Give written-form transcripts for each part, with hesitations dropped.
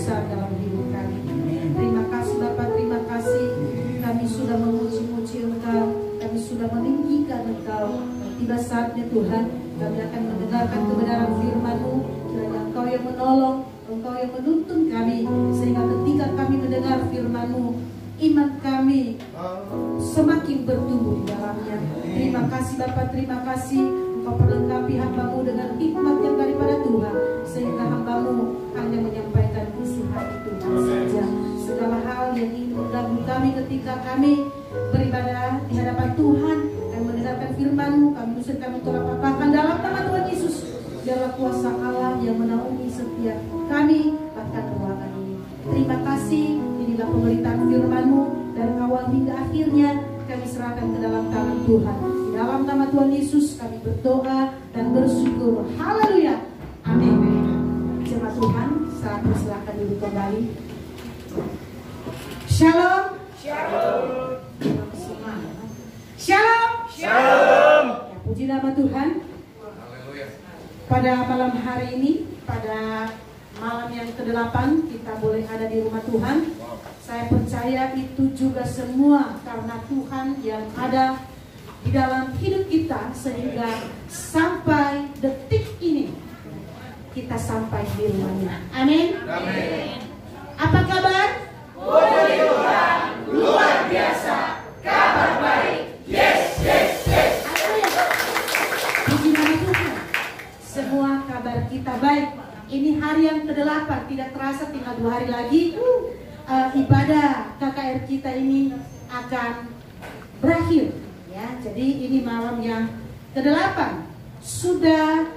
besar dalam hidup kami. Terima kasih Bapak, terima kasih. Kami sudah memuji-muji Engkau, kami sudah meninggikan Engkau. Tiba saatnya Tuhan, kami akan mendengarkan kebenaran firman-Mu. Kiranya Engkau yang menolong, Engkau yang menuntun kami, sehingga ketika kami mendengar firman-Mu, iman kami semakin bertumbuh di dalamnya. Terima kasih Bapak, terima kasih. Engkau perlengkapi hamba-Mu dengan hikmat yang daripada Tuhan, sehingga hamba-Mu hanya menyampaikan isi hati Tuhan saja. Segala hal yang ingin mengganggu kami ketika kami beribadah di hadapan Tuhan dan mendengarkan firman-Mu, kami usirkan untuk apa-apakan dalam nama Tuhan Yesus. Biarlah kuasa Allah yang menaungi setiap kami bahkan ruangan ini. Terima kasih. Inilah pemberitaan firman-Mu dari awal hingga akhirnya kami serahkan ke dalam tangan Tuhan. Di dalam nama Tuhan Yesus kami berdoa dan bersyukur. Haleluya. Amin. Jemaat Tuhan, saya persilahkan duduk kembali. Shalom. Shalom. Shalom. Shalom. Ya, puji nama Tuhan. Pada malam hari ini, pada malam yang ke-8 kita boleh ada di rumah Tuhan. Saya percaya itu juga semua karena Tuhan yang ada di dalam hidup kita, sehingga sampai detik ini kita sampai di rumahnya. Amin. Amin. Apa kabar? Puji Tuhan, luar biasa, kabar baik. Yes, yes, yes. Puji nama Tuhan. Semua kabar kita baik. Ini hari yang ke-8, tidak terasa tinggal 2 hari lagi. Ibadah KKR kita ini akan berakhir. Ya, jadi ini malam yang ke-8. Sudah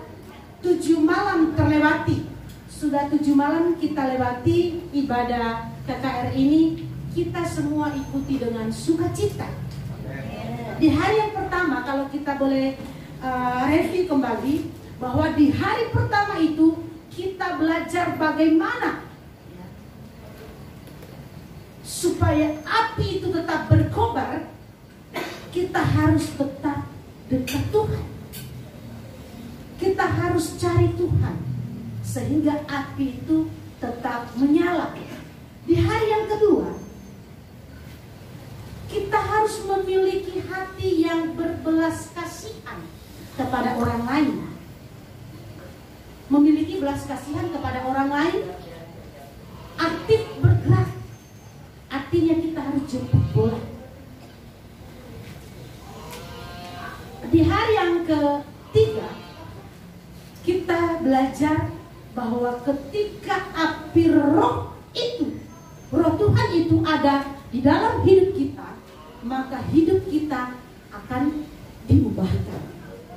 7 malam terlewati. Sudah 7 malam kita lewati ibadah KKR ini. Kita semua ikuti dengan sukacita. Di hari yang pertama, kalau kita boleh review kembali, bahwa di hari pertama itu kita belajar bagaimana supaya api itu tetap berkobar. Kita harus tetap dekat Tuhan. Kita harus cari Tuhan sehingga api itu tetap menyala. Di hari yang kedua, kita harus memiliki hati yang berbelas kasihan kepada orang lain. Memiliki belas kasihan kepada orang lain, aktif bergerak. Artinya kita harus jemput bola. Di hari yang ketiga, kita belajar bahwa ketika api roh itu, roh Tuhan itu ada di dalam hidup kita, maka hidup kita akan diubahkan.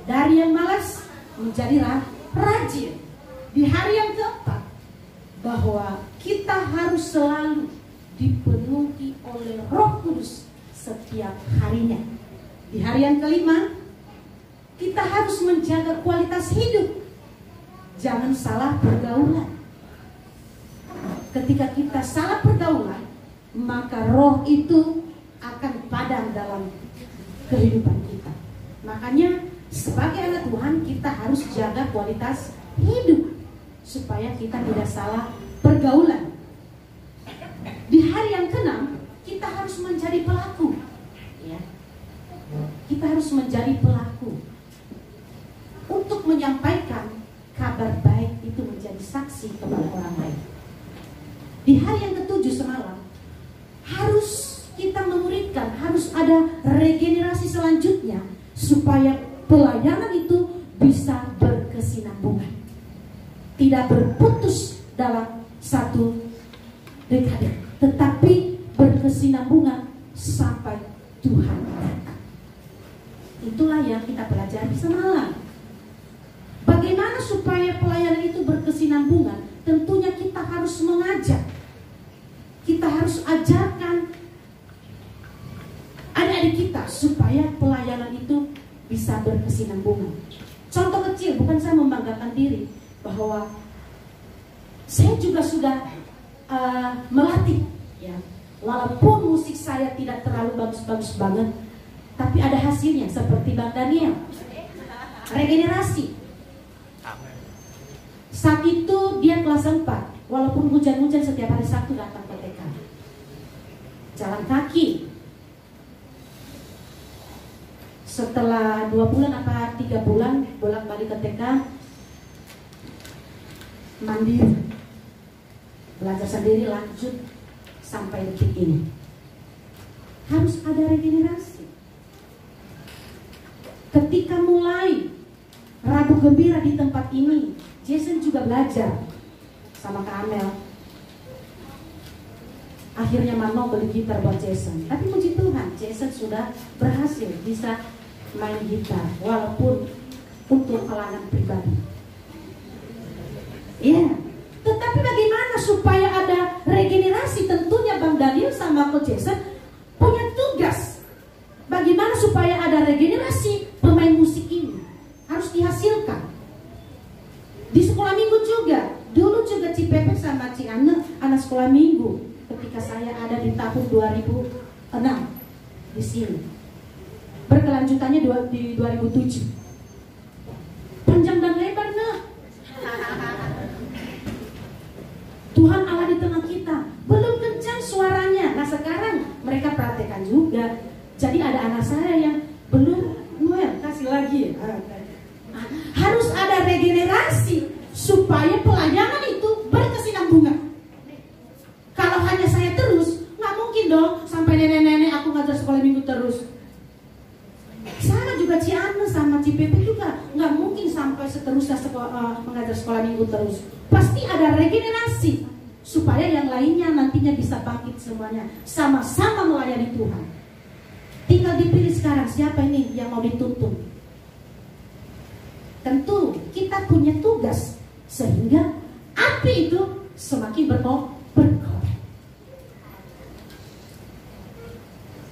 Dari yang malas menjadi rajin. Di hari yang keempat, bahwa kita harus selalu dipenuhi oleh Roh Kudus setiap harinya. Di hari yang kelima, kita harus menjaga kualitas hidup. Jangan salah pergaulan. Ketika kita salah pergaulan, maka roh itu akan padam dalam kehidupan kita. Makanya sebagai anak Tuhan kita harus jaga kualitas hidup supaya kita tidak salah pergaulan. Di hari yang ke-6 kita harus menjadi pelaku, ya. Kita harus menjadi pelaku untuk menyampaikan kabar baik itu, menjadi saksi kepada orang lain. Di hari yang ke-7 semalam harus kita memuridkan, harus ada regenerasi selanjutnya supaya pelayanan itu bisa berkesinambungan, tidak berputus dalam satu dekade, tetapi berkesinambungan sampai Tuhan datang. Itulah yang kita pelajari semalam. Bagaimana supaya pelayanan itu berkesinambungan? Tentunya kita harus mengajak. Kita harus ajarkan adik-adik kita supaya pelayanan itu bisa berkesinambungan. Contoh kecil, bukan saya membanggakan diri, bahwa saya juga sudah melatih, ya. Walaupun musik saya tidak terlalu bagus-bagus banget, tapi ada hasilnya seperti Bang Daniel. Regenerasi. Saat itu dia kelas 4. walaupun hujan-hujan setiap hari Sabtu datang ke TK. Jalan kaki. Setelah 2 bulan apa 3 bulan bolak-balik ke TK, mandiri, belajar sendiri, lanjut sampai detik ini. Harus ada regenerasi. Ketika mulai Rabu Gembira di tempat ini, Jason juga belajar sama Kak Amel. Akhirnya Mano beli gitar buat Jason. Tapi puji Tuhan, Jason sudah berhasil bisa main gitar, walaupun untuk kalangan pribadi. Ya, tetapi bagaimana supaya ada regenerasi? Tentunya Bang Daniel sama Coach Jason punya tugas. Bagaimana supaya ada regenerasi pemain musik ini? Harus dihasilkan. Di sekolah minggu juga. Dulu juga Cipepe sama Ci Ane anak sekolah minggu. Ketika saya ada di tahun 2006 di sini. Berkelanjutannya di 2007. Panjang dan lebar, nah. Tuhan Allah di tengah kita. Belum kencang suaranya. Nah sekarang mereka praktekkan juga. Jadi ada anak saya yang belum Noel, kasih lagi. Harus ada regenerasi supaya pelayanan itu berkesinambungan. Kalau hanya saya terus, nggak mungkin dong sampai nenek-nenek aku ngajar sekolah minggu terus. Sama juga Ciane sama Cipepe juga nggak mungkin sampai seterusnya mengajar sekolah minggu terus. Pasti ada regenerasi supaya yang lainnya nantinya bisa bangkit semuanya, sama-sama melayani Tuhan. Tinggal dipilih sekarang siapa ini yang mau dituntun. Tentu kita punya tugas sehingga api itu semakin berkobar.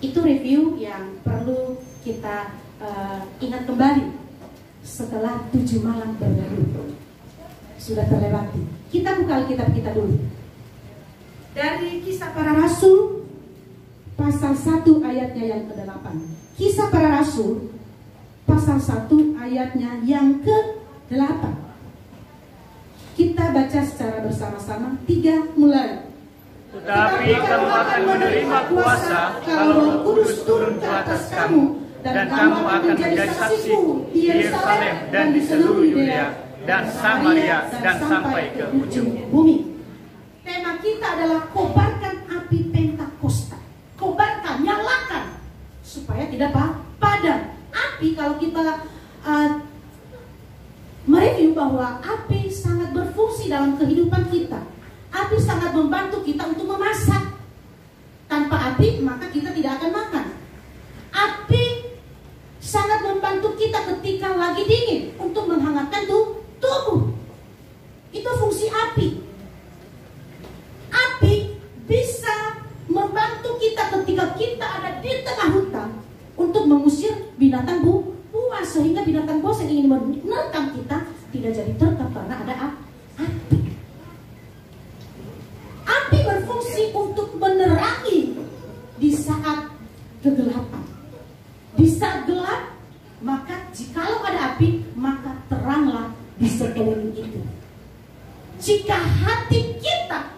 Itu review yang perlu kita ingat kembali setelah 7 malam berlalu. Sudah terlewati. Kita buka Alkitab kita dulu. Dari Kisah Para Rasul pasal 1 ayatnya yang ke-8. Kisah Para Rasul pasal 1 ayatnya yang ke-8. Kita baca secara bersama-sama. 3 mulai. Tetapi kamu akan menerima kuasa kalau Roh Kudus turun ke atas kamu, dan kamu akan menjadi saksiku di Yerusalem dan di seluruh Yudea dan Samaria dan sampai ke ujung bumi. Tema kita adalah kobarkan api Pentakosta. Kobarkan, nyalakan supaya tidak padam. Api, kalau kita mereview bahwa api sangat berfungsi dalam kehidupan kita. Api sangat membantu kita untuk memasak. Tanpa api maka kita tidak akan makan. Api sangat membantu kita ketika lagi dingin untuk menghangatkan tubuh. Itu fungsi api. Api bisa membantu kita ketika kita ada di tengah hutan untuk mengusir binatang buas, sehingga binatang buas yang ingin menerkam kita tidak jadi terkam karena ada api. Api berfungsi untuk menerangi di saat kegelapan. Di saat gelap, maka jikalau ada api, maka teranglah di sekeliling itu. Jika hati kita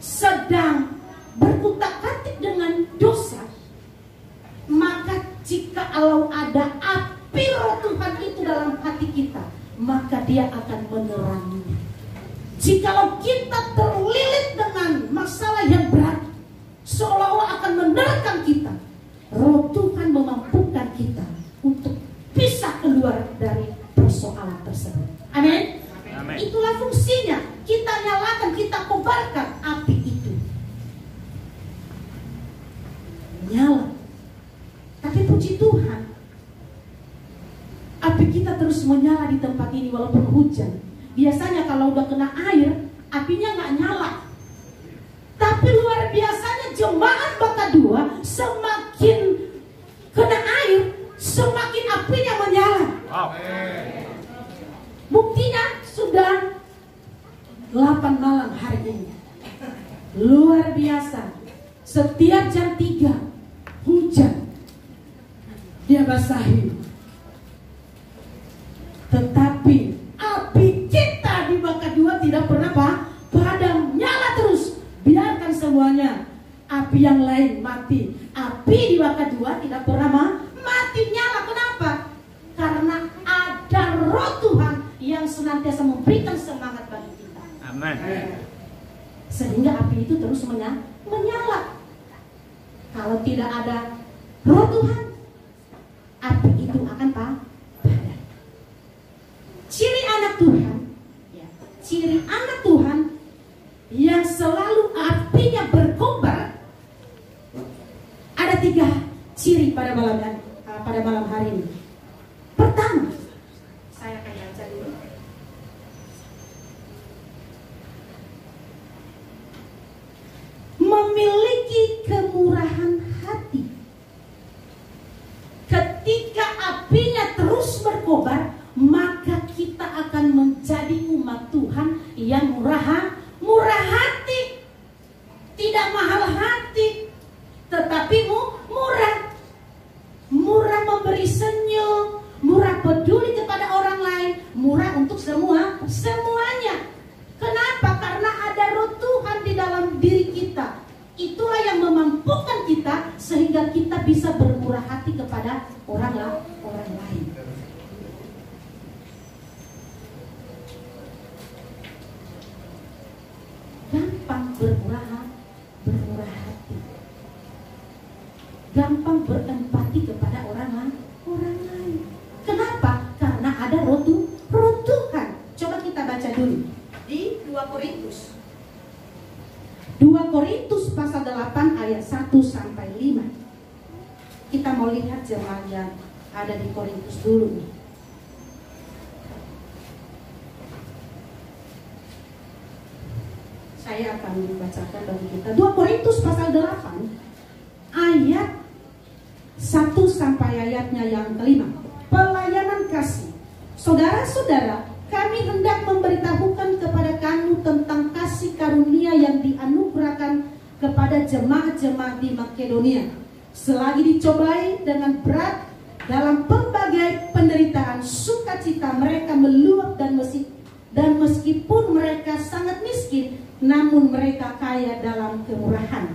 sedang berkutak-katik dengan dosa, maka jikalau ada api Roh Tuhan itu dalam hati kita, maka dia akan menerangi. Jikalau kita terlilit dengan masalah yang berat, seolah-olah akan menerkam kita, Roh Tuhan memampukan kita untuk bisa keluar dari persoalan tersebut. Amin. Itulah fungsinya. Kita nyalakan, kita kobarkan api itu. Nyala. Tapi puji Tuhan, api kita terus menyala di tempat ini walaupun hujan. Biasanya kalau udah kena air, apinya nggak nyala. Tapi luar biasanya jemaat Baka 2 semakin kena air, semakin apinya menyala. Buktinya sudah 8 malam hari ini. Luar biasa. Setiap jam 3 hujan, dia basahi. Tetapi api kita di Baka 2 tidak pernah padam. semuanya. Api yang lain mati. Api di Waka 2 tidak pernah mati, nyala. Kenapa? Karena ada roh Tuhan yang senantiasa memberikan semangat bagi kita. Amin. Sehingga api itu terus menyala. Kalau tidak ada roh Tuhan, api itu akan padam. Ciri anak Tuhan, ya, ciri anak Tuhan yang selalu apinya berkobar. Ada 3 ciri pada malam hari ini. Pertama, saya akan baca dulu. Memiliki kemurahan hati. Ketika apinya terus berkobar, maka kita akan menjadi umat Tuhan yang murah hati. Tidak mahal hati, tetapi murah. Murah memberi senyum, murah peduli kepada orang lain, murah untuk semuanya. Kenapa? Karena ada roh Tuhan di dalam diri kita. Itulah yang memampukan kita sehingga kita bisa bermurah hati kepada orang lain. Gampang bermurah hati. Gampang berempati kepada orang lain. Kenapa? Karena ada roh Tuhan. Coba kita baca dulu di 2 Korintus. 2 Korintus pasal 8 ayat 1 sampai 5. Kita mau lihat jemaat yang ada di Korintus dulu nih. Saya akan membacakan bagi kita 2 Korintus pasal 8 ayat 1 sampai ayatnya yang kelima. Pelayanan kasih. Saudara-saudara, kami hendak memberitahukan kepada kamu tentang kasih karunia yang dianugerahkan kepada jemaat-jemaat di Makedonia. Selagi dicobai dengan berat dalam pelbagai penderitaan, sukacita mereka meluap dan meskipun mereka sangat miskin, namun mereka kaya dalam kemurahan.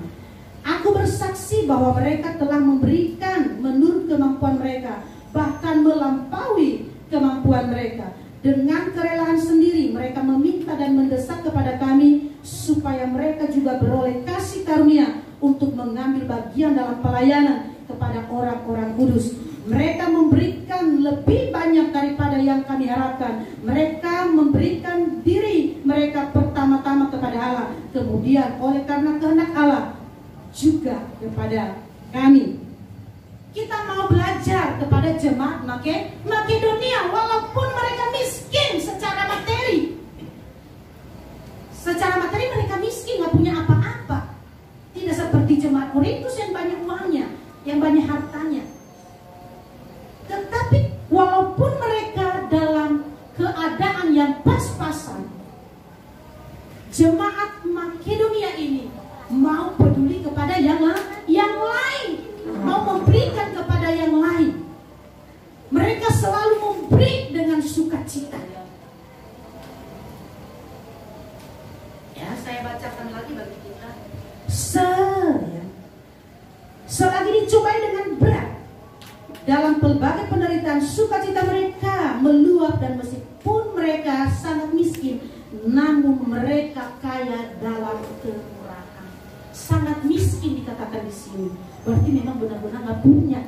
Aku bersaksi bahwa mereka telah memberikan menurut kemampuan mereka, bahkan melampaui kemampuan mereka. Dengan kerelaan sendiri mereka meminta dan mendesak kepada kami supaya mereka juga beroleh kasih karunia untuk mengambil bagian dalam pelayanan kepada orang-orang kudus. Mereka memberikan lebih banyak daripada yang kami harapkan. Mereka memberikan diri mereka pertama-tama kepada Allah, kemudian oleh karena kehendak Allah juga kepada kami. Kita mau belajar kepada jemaat Makedonia, walaupun mereka miskin secara materi. Secara materi mereka miskin, gak punya apa-apa. Tidak seperti jemaat Korintus yang banyak uangnya, yang banyak hartanya. Tetapi walaupun mereka dalam keadaan yang pas-pasan, jemaat Makedonia ini mau peduli kepada yang lain, mau memberikan kepada yang lain. Mereka selalu memberi dengan sukacita. Ya, saya bacakan lagi bagi kita. Selagi dicobai dengan berat dalam pelbagai penderitaan, sukacita mereka meluap, dan meskipun mereka sangat miskin, namun mereka kaya dalam kemurahan. Sangat miskin dikatakan di sini, berarti memang benar-benar nggak punya.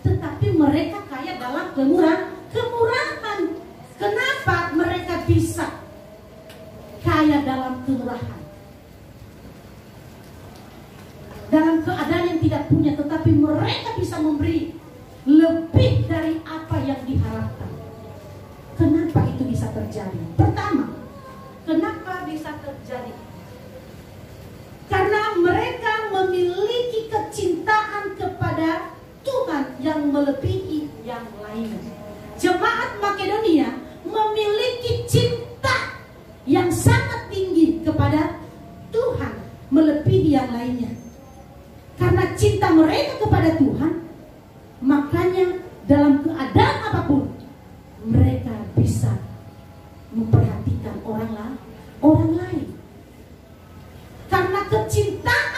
Tetapi mereka kaya dalam kemurahan. Kenapa mereka bisa kaya dalam kemurahan? Dalam keadaan yang tidak punya, tetapi mereka bisa memberi lebih dari apa yang diharapkan. Kenapa itu bisa terjadi? Pertama, kenapa bisa terjadi? Karena mereka memiliki kecintaan kepada Tuhan yang melebihi yang lainnya. Jemaat Makedonia memiliki cinta yang sangat tinggi kepada Tuhan melebihi yang lainnya. Karena cinta mereka kepada Tuhan, makanya dalam keadaan apapun mereka bisa memperhatikan orang lain. Karena kecintaan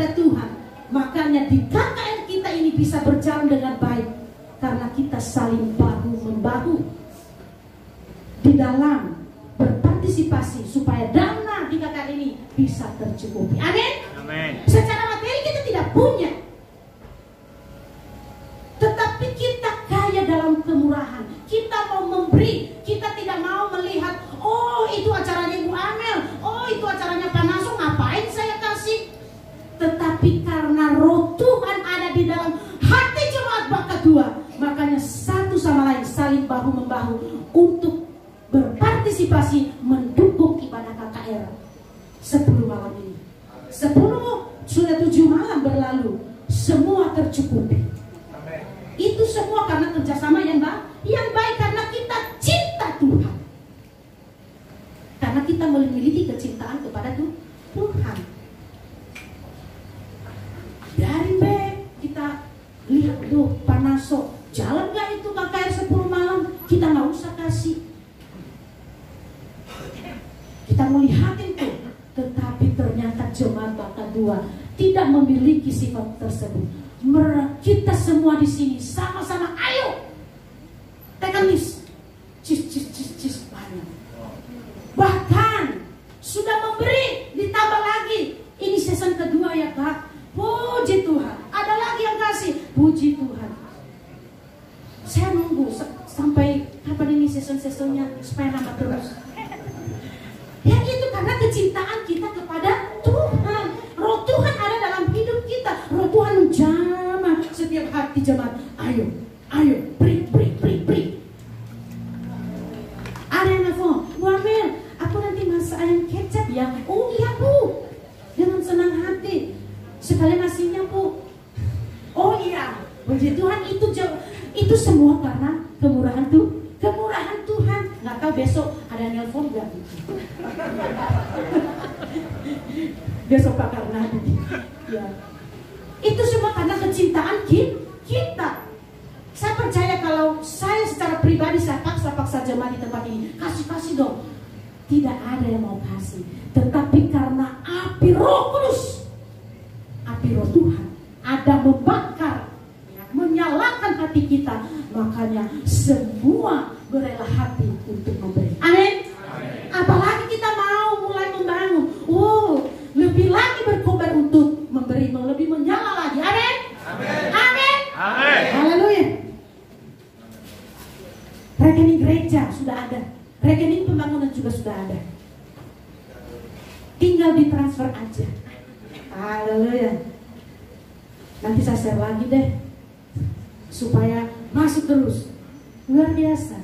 kepada Tuhan. Makanya di KKR kita ini bisa berjalan dengan baik karena kita saling bahu-membahu di dalam berpartisipasi supaya dana di KKR ini bisa tercukupi. Amin. Amin. Secara materi kita tidak punya, tetapi kita kaya dalam kemurahan. Kita mau memberi, kita tidak mau melihat, oh itu acaranya Ibu Amel, oh itu acaranya Pak Naso, ngapain saya kasih? Tetapi karena roh Tuhan ada di dalam hati jemaat Baka 2, makanya satu sama lain saling bahu-membahu untuk berpartisipasi mendukung ibadah KKR 10 malam ini. 10 sudah 7 malam berlalu, semua tercukupi. Itu semua karena kerjasama yang baik, karena kita cinta Tuhan, karena kita memiliki kecintaan kepada Tuhan. Dari B kita lihat tuh Pak Naso, jalan gak itu KKR 10 malam, kita nggak usah kasih. Kita mau lihatin tuh, tetapi ternyata jemaat Baka 2 tidak memiliki sifat tersebut. Kita semua di sini sama-sama ayo tekan list, cis banyak. Bahkan sudah memberi, ditambah lagi. Ini season kedua ya Kak. Puji Tuhan. Ada lagi yang kasih. Puji Tuhan. Saya nunggu sampai kapan ini season-seasonnya supaya nambah terus. Ya itu karena kecintaan kita kepada Tuhan. Roh Tuhan ada dalam hidup kita. Roh Tuhan menjamah setiap hati jemaat. Ayo, beri. Ada yang nelfon, Wamel, aku nanti masak ayam kecap ya. Oh iya Bu, dengan senang hati. Sekalian nasinya Bu. Oh iya, puji Tuhan, itu semua karena kemurahan Tuhan. Nggak tahu besok ada nelfon nggak? Besok Pak Karnadi. Ya. Itu semua karena kecintaan kita. Saya percaya kalau saya secara pribadi saya paksa jemaat di tempat ini, kasih dong. Tidak ada yang mau kasih, tetapi karena api Roh Kudus, api Roh Tuhan ada membakar, menyalakan hati kita, makanya semua berela hati untuk memberi. Amin. Apalagi kita mau mulai membangun, lebih lagi berkobar untuk memberi, lebih menyala lagi. Amin. Amin. Haleluya. Rekening gereja sudah ada, rekening pembangunan juga sudah ada, tinggal ditransfer aja. Haleluya. Nanti saya share lagi deh supaya masuk terus. Luar biasa.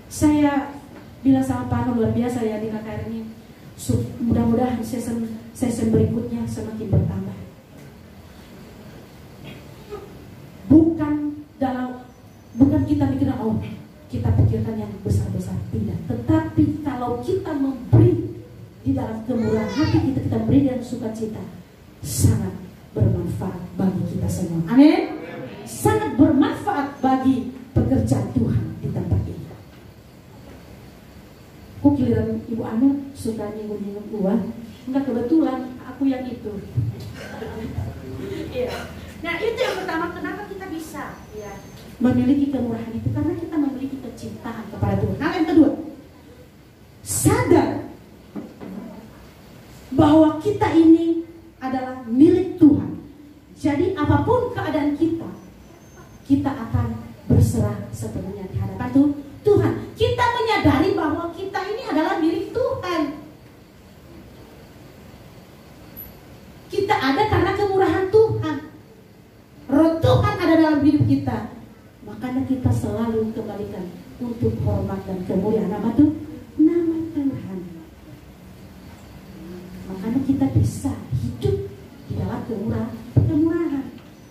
Saya bilang sama Pak luar biasa ya di KKR ini. Mudah-mudahan season berikutnya semakin bertambah. Bukan kita mikirkan kita pikirkan yang besar-besar, tidak. Tetapi kalau kita memberi di dalam kemurahan hati kita beri dengan sukacita, sangat bermanfaat bagi kita semua. Amin. Sangat bermanfaat bagi pekerjaan Tuhan di tempat ini. Kok giliran Ibu Amel suka nyinggung-nyinggung uang? Enggak, kebetulan aku yang itu. Iya. Nah itu yang pertama, kenapa kita bisa memiliki kemurahan itu, karena kita memiliki kecintaan kepada Tuhan. Nah yang kedua, sadar bahwa kita ini adalah milik Tuhan. Jadi apapun keadaan kita akan berserah sepenuhnya di hadapan Tuhan. Kita menyadari bahwa kita ini adalah milik Tuhan. Kita ada karena kemurahan Tuhan. Roh Tuhan ada dalam hidup kita. Makanya kita selalu kembalikan untuk hormat dan kemuliaan nama Tuhan. Makanya kita bisa hidup di dalam kemurahan.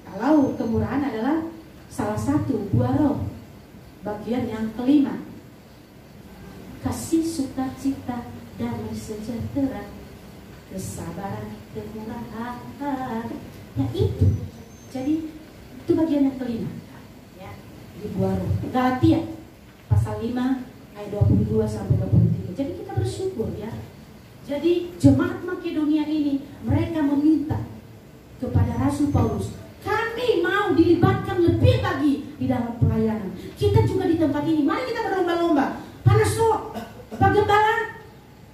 Kalau kemurahan adalah salah satu buah roh, bagian yang kelima, kasih, sukacita, damai sejahtera, kesabaran, kemurahan. Ya itu. Jadi itu bagian yang kelima. Di buah roh. Galatia pasal 5 ayat 22 sampai 23. Jadi kita bersyukur ya. Jadi jemaat Makedonia ini mereka meminta Rasul Paulus, kami mau dilibatkan lebih lagi di dalam pelayanan. Kita juga di tempat ini, mari kita berlomba-lomba. Panaso, Pak Gembala,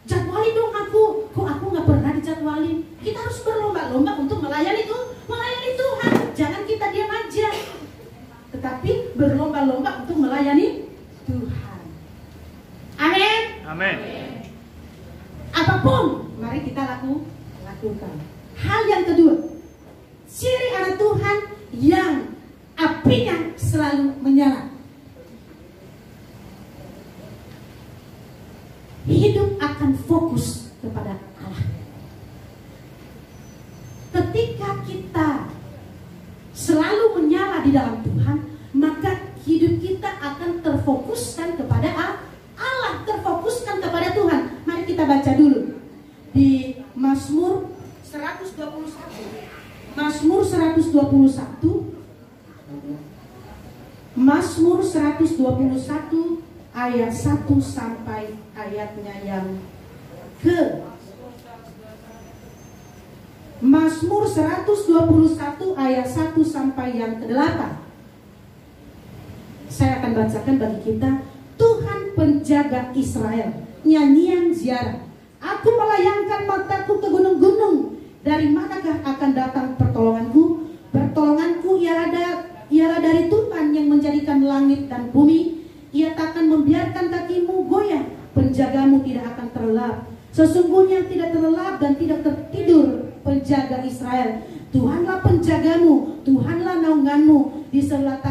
jadwalin dong aku. Kok aku nggak pernah dijadwalin? Kita harus berlomba-lomba untuk melayani Tuhan. Jangan kita diam aja, tetapi berlomba-lomba untuk melayani Tuhan. Amin. Amin. Apapun, mari kita lakukan. Hal yang kedua, ciri anak Tuhan yang apinya selalu menyala. Hidup akan fokus kepada Allah. Ketika kita selalu menyala di dalam Tuhan, maka hidup kita akan terfokuskan kepada Allah, terfokuskan kepada Tuhan. Mari kita baca dulu di Mazmur 121. Mazmur 121. Mazmur 121 ayat 1 sampai ayatnya yang ke Mazmur 121 ayat 1 sampai yang ke-8. Saya akan bacakan bagi kita. Tuhan penjaga Israel, nyanyian ziarah. Aku melayangkan mataku ke gunung-gunung. Dari manakah akan datang pertolonganku? Pertolonganku ialah dari Tuhan yang menjadikan langit dan bumi. Ia takkan membiarkan kakimu goyah. Penjagamu tidak akan terlelap. Sesungguhnya tidak terlelap dan tidak tertidur penjaga Israel. Tuhanlah penjagamu, Tuhanlah naunganmu. Di sebelah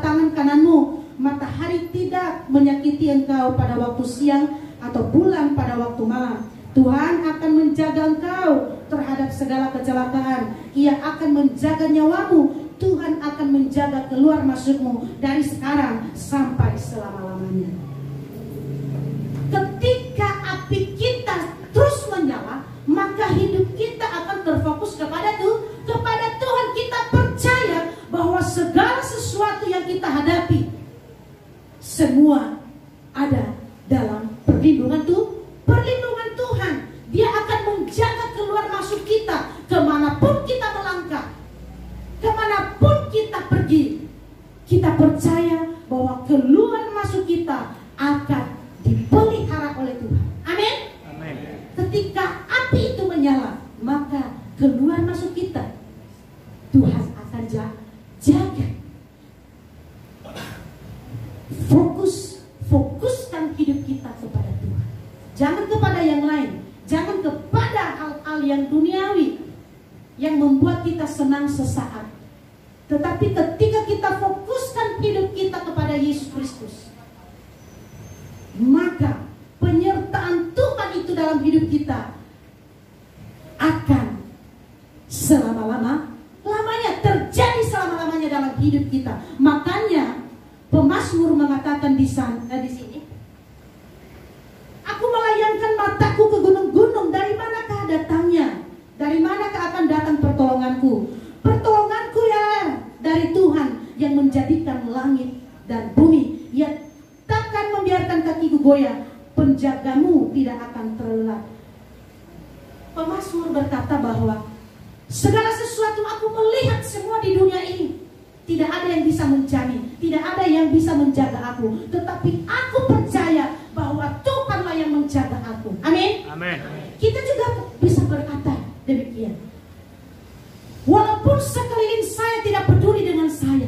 tangan kananmu. Matahari tidak menyakiti engkau pada waktu siang, atau bulan pada waktu malam. Tuhan akan menjaga engkau terhadap segala kecelakaan. Ia akan menjaga nyawamu. Tuhan akan menjaga keluar masukmu dari sekarang sampai selama-lamanya. Ketika api kita terus menyala, maka hidup kita akan terfokus kepada Tuhan. Kita percaya bahwa segala sesuatu yang kita hadapi, semua ada dalam perlindungan Tuhan. Dia akan menjaga keluar masuk kita, kemanapun kita melangkah, kemanapun kita pergi. Kita percaya bahwa keluar masuk kita akan dipelihara oleh Tuhan. Amin. Amin. Ketika api itu menyala, maka keluar masuk kita Tuhan akan jaga. Fokuskan hidup kita kepada Tuhan. Jangan kepada yang lain. Jangan kepada hal-hal yang duniawi yang membuat kita senang sesaat. Tetapi ketika kita fokuskan hidup kita kepada Yesus Kristus, maka penyertaan Tuhan itu dalam hidup kita akan selama-lamanya terjadi selama-lamanya dalam hidup kita. Makanya pemazmur mengatakan di sini, aku melayangkan mataku ke gunung-gunung. Dari manakah datangnya? Dari manakah akan datang pertolonganku? Pertolonganku ya dari Tuhan yang menjadikan langit dan bumi. Ia takkan membiarkan kakiku goyah. Penjagamu tidak akan terlelap. Pemazmur berkata bahwa segala sesuatu aku melihat semua di dunia ini. Tidak ada yang bisa menjamin, tidak ada yang bisa menjaga aku. Tetapi aku percaya bahwa Tuhanlah yang menjaga aku. Amin. Amin. Kita juga bisa berkata demikian. Walaupun sekeliling saya tidak peduli dengan saya,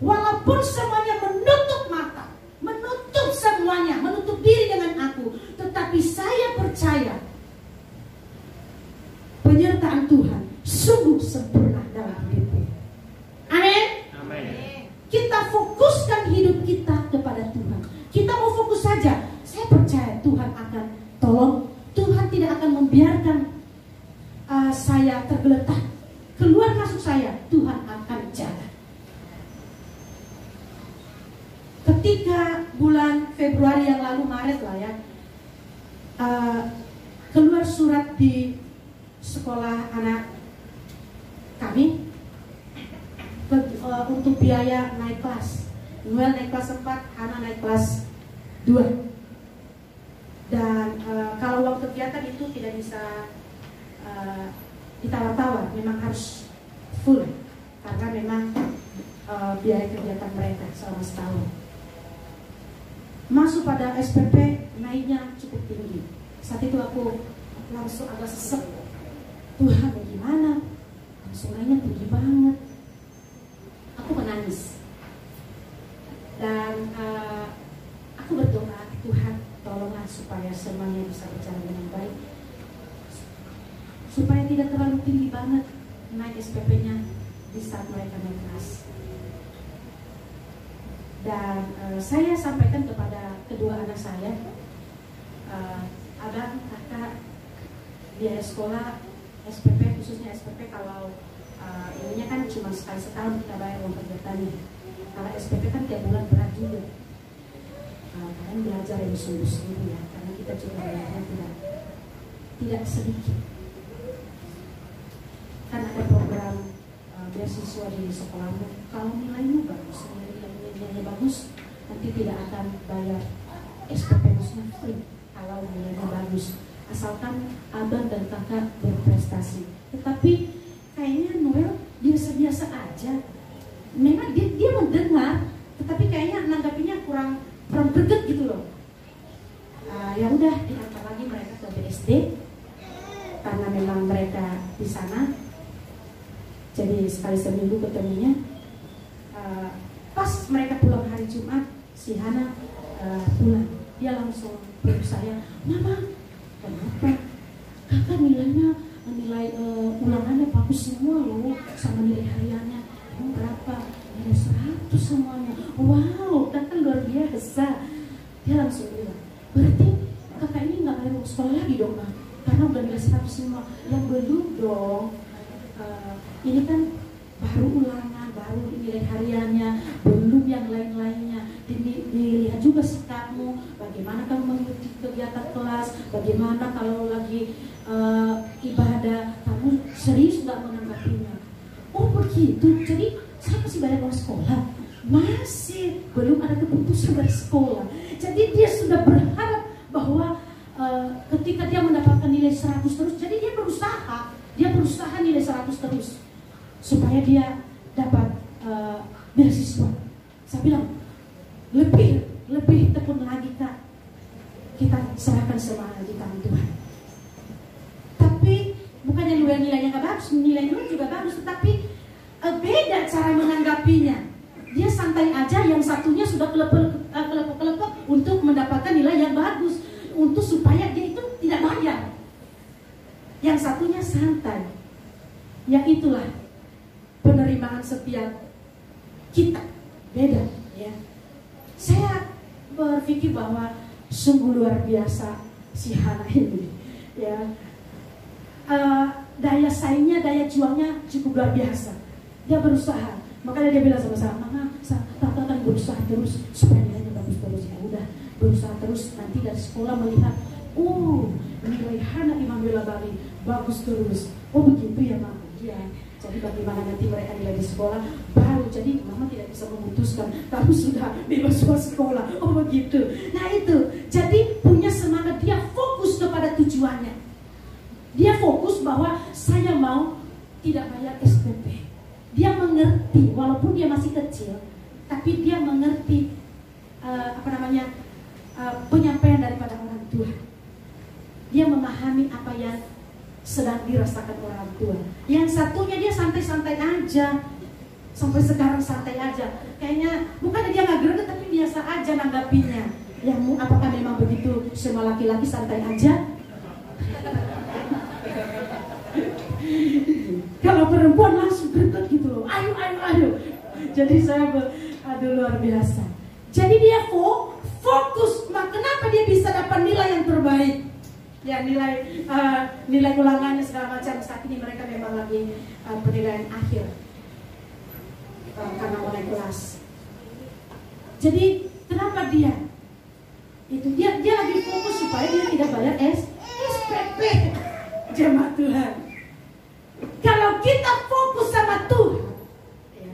walaupun semuanya menutup mata, menutup semuanya, menutup diri dengan aku, tetapi saya percaya penyertaan Tuhan sungguh sempurna dalam hidupku. Amin. Kita fokuskan hidup kita kepada Tuhan. Kita mau fokus saja. Saya percaya Tuhan akan tolong. Tuhan tidak akan membiarkan saya tergeletak. Keluar masuk saya, Tuhan akan jaga. Ketika bulan Februari yang lalu, Maret lah ya, keluar surat di sekolah anak kami untuk biaya naik kelas. Noel naik kelas 4, Hana naik kelas 2. Dan kalau uang kegiatan itu tidak bisa ditawar-tawar, memang harus full karena memang biaya kegiatan mereka selama setahun. Masuk pada SPP naiknya cukup tinggi. Saat itu aku langsung agak sesek, Tuhan bagaimana? Langsung naiknya tinggi banget. Aku menangis dan aku berdoa, Tuhan tolonglah supaya semuanya bisa berjalan dengan baik, supaya tidak terlalu tinggi banget naik SPP-nya di saat mereka naik kelas. Dan saya sampaikan kepada kedua anak saya, Abang, kakak, biaya sekolah SPP, khususnya SPP kalau ininya kan cuma sekali setahun kita bayar uang kegiatannya. Kalau SPP kan tiap bulan berat juga. Kalian belajar yang sungguh-sungguh ya, karena kita juga bayarnya tidak sedikit. Kan ada program beasiswa di sekolahmu, kalau nilainya bagus, nilainya bagus, nanti tidak akan bayar SPP maksudnya free kalau nilainya bagus, asalkan abang dan kakak berprestasi. Tetapi kayaknya Noel biasa-biasa aja. Memang dia mendengar, tetapi kayaknya nanggapinya kurang greget gitu loh. Ya udah, diantar lagi mereka ke BSD karena memang mereka di sana. Jadi sekali seminggu ketemunya. Pas mereka pulang hari Jumat, si Hana pulang. Dia langsung peluk saya, Mama, kenapa? Kakak nilainya, nilai ulangannya bagus semua loh, sama nilai hariannya. Emang berapa? Nilai 100 semuanya. Wow, kakak luar biasa. Dia langsung bilang, berarti kakak ini nggak bayar sekolah lagi dong, Ma? Karena udah nilai 100 semua. Yang belum dong. Ini kan baru ulangan, baru nilai hariannya, belum yang lain-lainnya. Dilihat juga sikapmu, bagaimana kamu mengikuti kegiatan kelas, bagaimana kalau lagi ibadah, kamu serius nggak menanggapinya. Oh begitu, jadi saya masih bayar uang sekolah? Masih, belum ada keputusan dari sekolah. Jadi dia sudah berharap bahwa ketika dia mendapatkan nilai 100 terus, jadi dia berusaha nilai 100 terus supaya dia dapat beasiswa. Saya bilang lebih tekun lagi Kak, kita serahkan semuanya di tangan Tuhan. Tapi bukannya nilainya nggak bagus, nilainya juga bagus, tetapi beda cara menanggapinya. Dia santai aja, yang satunya sudah kelepek untuk mendapatkan nilai yang bagus, untuk supaya dia itu tidak bayar. Yang satunya santai. Yang itulah penerimaan setiap kita beda, ya. Saya berpikir bahwa sungguh luar biasa si Hana ini, ya. Daya saingnya, daya juangnya cukup luar biasa. Dia berusaha, makanya dia bilang sama saya, Mama, kakak akan berusaha terus supaya nilainya bagus terus. Ya udah, berusaha terus, nanti dari sekolah melihat, oh nilai Hana Immanuela Bali bagus terus. Oh begitu ya Mama. Ya. Jadi bagaimana nanti mereka nilai di sekolah baru, jadi Mama tidak bisa memutuskan kamu sudah bebas sekolah. Oh begitu. Nah itu, jadi punya semangat, dia fokus kepada tujuannya. Dia fokus bahwa saya mau tidak bayar SPP. Dia mengerti, walaupun dia masih kecil, tapi dia mengerti penyampaian daripada orang tua. Dia memahami apa yang sedang dirasakan orang tua. Yang satunya dia santai-santai aja, sampai sekarang santai aja. Kayaknya bukan dia nggak greget, tapi biasa aja nanggapinya. Yang apakah memang begitu semua laki-laki santai aja? Kalau perempuan langsung greget gitu loh. Ayo. Jadi saya luar biasa. Jadi dia fokus. Kenapa dia bisa dapat nilai yang terbaik? Ya nilai ulangannya segala macam. Saat ini mereka memang lagi penilaian akhir karena mulai kelas. Jadi kenapa dia lagi fokus supaya dia tidak bayar SPP. Jemaat Tuhan, kalau kita fokus sama Tuhan, ya,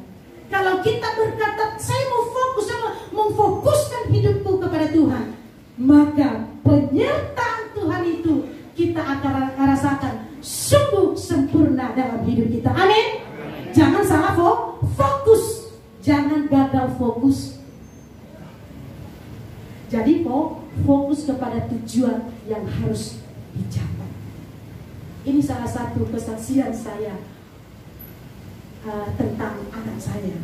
kalau kita berkata saya mau fokus sama memfokuskan hidupku kepada Tuhan, maka penyertaan Tuhan itu kita akan rasakan sungguh sempurna sempurna dalam hidup kita. Amin. Jangan salah fokus. Jangan gagal fokus. Jadi fokus kepada tujuan yang harus dicapai. Ini salah satu kesaksian saya tentang anak saya.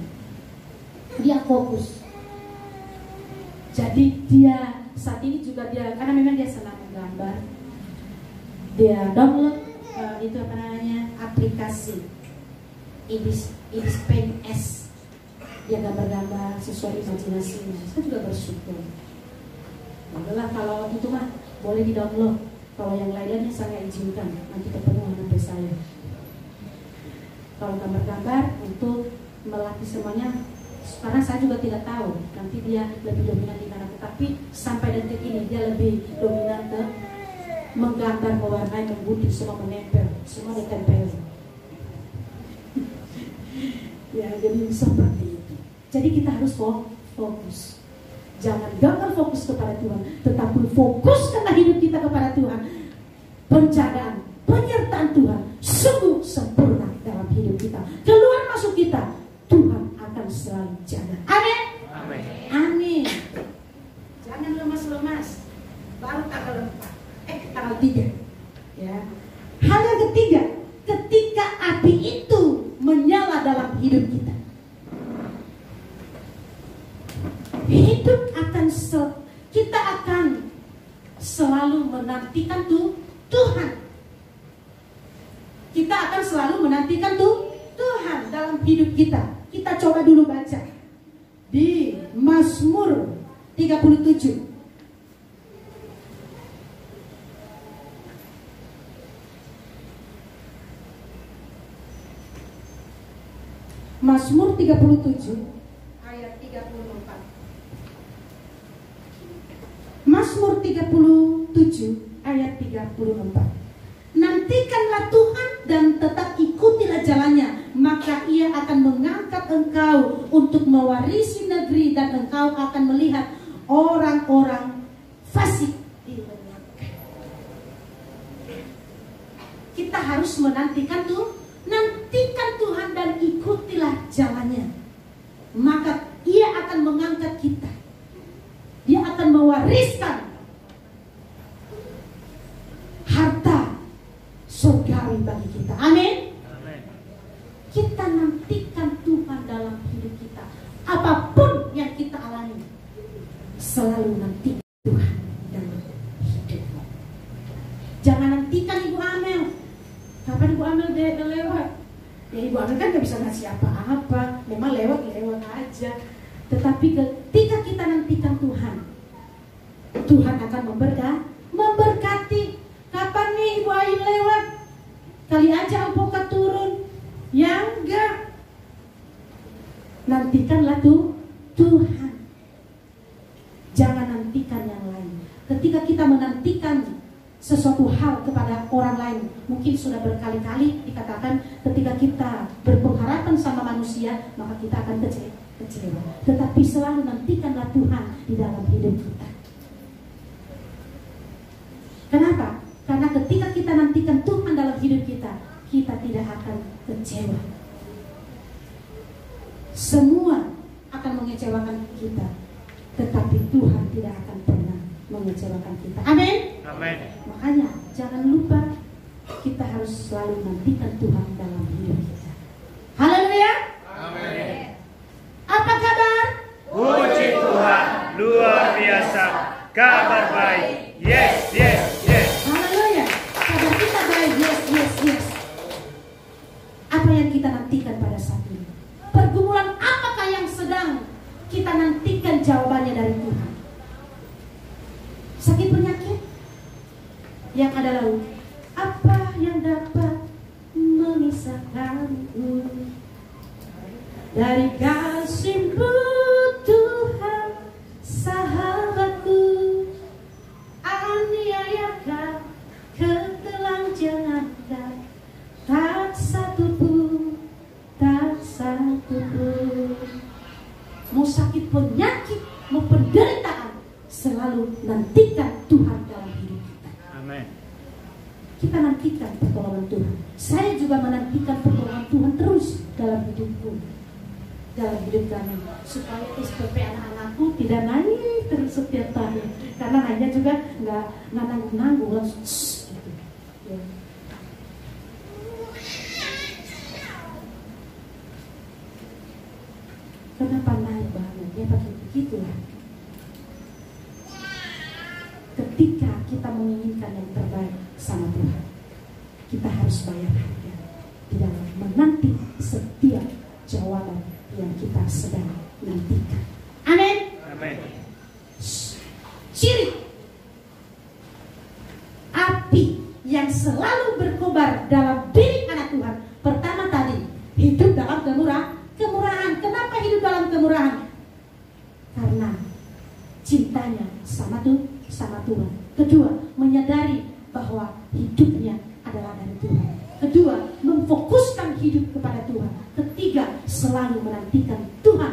Dia fokus. Jadi dia saat ini juga karena memang dia senang menggambar, dia download itu apa namanya, aplikasi Ibis Paint S. Dia gambar-gambar sesuai imajinasinya. Saya juga bersyukur. Adalah kalau itu mah boleh di download. Kalau yang lainnya saya izinkan, nanti ketemu HP saya. Kalau gambar-gambar untuk melatih semuanya, karena saya juga tidak tahu nanti dia lebih dominan di mana, tetapi sampai detik ini dia lebih dominan ke menggambar, mewarnai, menggunting, semua menempel, semua ditempel. Ya, jadi seperti itu. Jadi kita harus fokus. Jangan gagal fokus kepada Tuhan, tetapi fokuskanlah hidup kita kepada Tuhan. Penjagaan, penyertaan Tuhan sungguh sempurna dalam hidup kita. Keluar masuk kita, Tuhan akan selalu jaga. Amin. Amin. Amin. Jangan lemas-lemas. Baru tanggal 4, tanggal 3. Ya. Hal yang ketiga, ketika api itu menyala dalam hidup kita, kita akan selalu menantikan Tuhan. Kita akan selalu menantikan Tuhan dalam hidup kita. Kita coba dulu baca di Mazmur 37. Mazmur 37 ayat 34. Mazmur 37 ayat 34. Nantikanlah Tuhan dan tetap ikutilah jalannya, maka Ia akan mengangkat engkau untuk mewarisi negeri, dan engkau akan melihat orang-orang fasik dilenyapkan. Kita harus menantikan nantikan Tuhan dan ikutilah jalannya, maka Ia akan mengangkat kita. Dia akan mewariskan harta surgawi bagi kita. Amin. Amin. Kita nantikan Tuhan dalam hidup kita. Apapun yang kita alami, selalu nanti Tuhan dalam hidupmu. Jangan nantikan Ibu Amel. Kapan Ibu Amel lewat? Ya Ibu Amel kan gak bisa ngasih apa-apa. Memang lewat aja. Tetapi ketika kita nantikan Tuhan, Tuhan akan memberkati. Kapan nih Ibu Ayu lewat? Kali aja alpukat turun. Ya enggak. Nantikanlah Tuhan. Jangan nantikan yang lain. Ketika kita menantikan sesuatu hal kepada orang lain, mungkin sudah berkali-kali dikatakan, ketika kita berpengharapan sama manusia, maka kita akan kecewa. Tetapi selalu nantikanlah Tuhan di dalam hidup kita. Kenapa? Karena ketika kita nantikan Tuhan dalam hidup kita, kita tidak akan kecewa. Semua akan mengecewakan kita, tetapi Tuhan tidak akan pernah mengecewakan kita. Amin. Amin. Makanya jangan lupa, kita harus selalu nantikan Tuhan dalam hidup kita. Haleluya. Amin. Apa kabar? Puji Tuhan, luar biasa. Kabar baik. Yes, yes, yes. Haleluya. Kabar kita baik. Yes, yes, yes. Apa yang kita nantikan pada saat ini? Pergumulan apakah yang sedang kita nantikan jawabannya dari Tuhan? Sakit penyakit? Yang ada lalu, apa yang dapat memisahkanku dari kasih-Mu Tuhan, sahabatku? Aniayakah, ketelanjangankah, tak satu pun. Mau sakit penyakit, mau penderitaan, selalu nantikan Tuhan dalam hidup kita. Amin. kita nantikan pertolongan Tuhan. Saya juga menantikan pertolongan Tuhan terus dalam hidupku, dalam hidup kami, supaya SPP anak-anakku tidak nangis terus setiap tahun. Karena nanya juga nggak nanggung-nanggung, langsung gitu. Ya. Kenapa naik banget? Ya pakai begitulah. Ketika kita menginginkan yang terbaik sama Tuhan, kita harus bayar harga di dalam menanti setiap jawaban yang kita sedang nantikan. Amin. Amin. Ciri api yang selalu berkobar dalam diri anak Tuhan. Pertama tadi, hidup dalam kemurahan. Kenapa hidup dalam kemurahan? Karena cintanya sama Tuhan. Kedua, menyadari bahwa hidupnya adalah dari Tuhan. Kedua, memfokuskan hidup kepada Tuhan. Ketiga, selalu menantikan Tuhan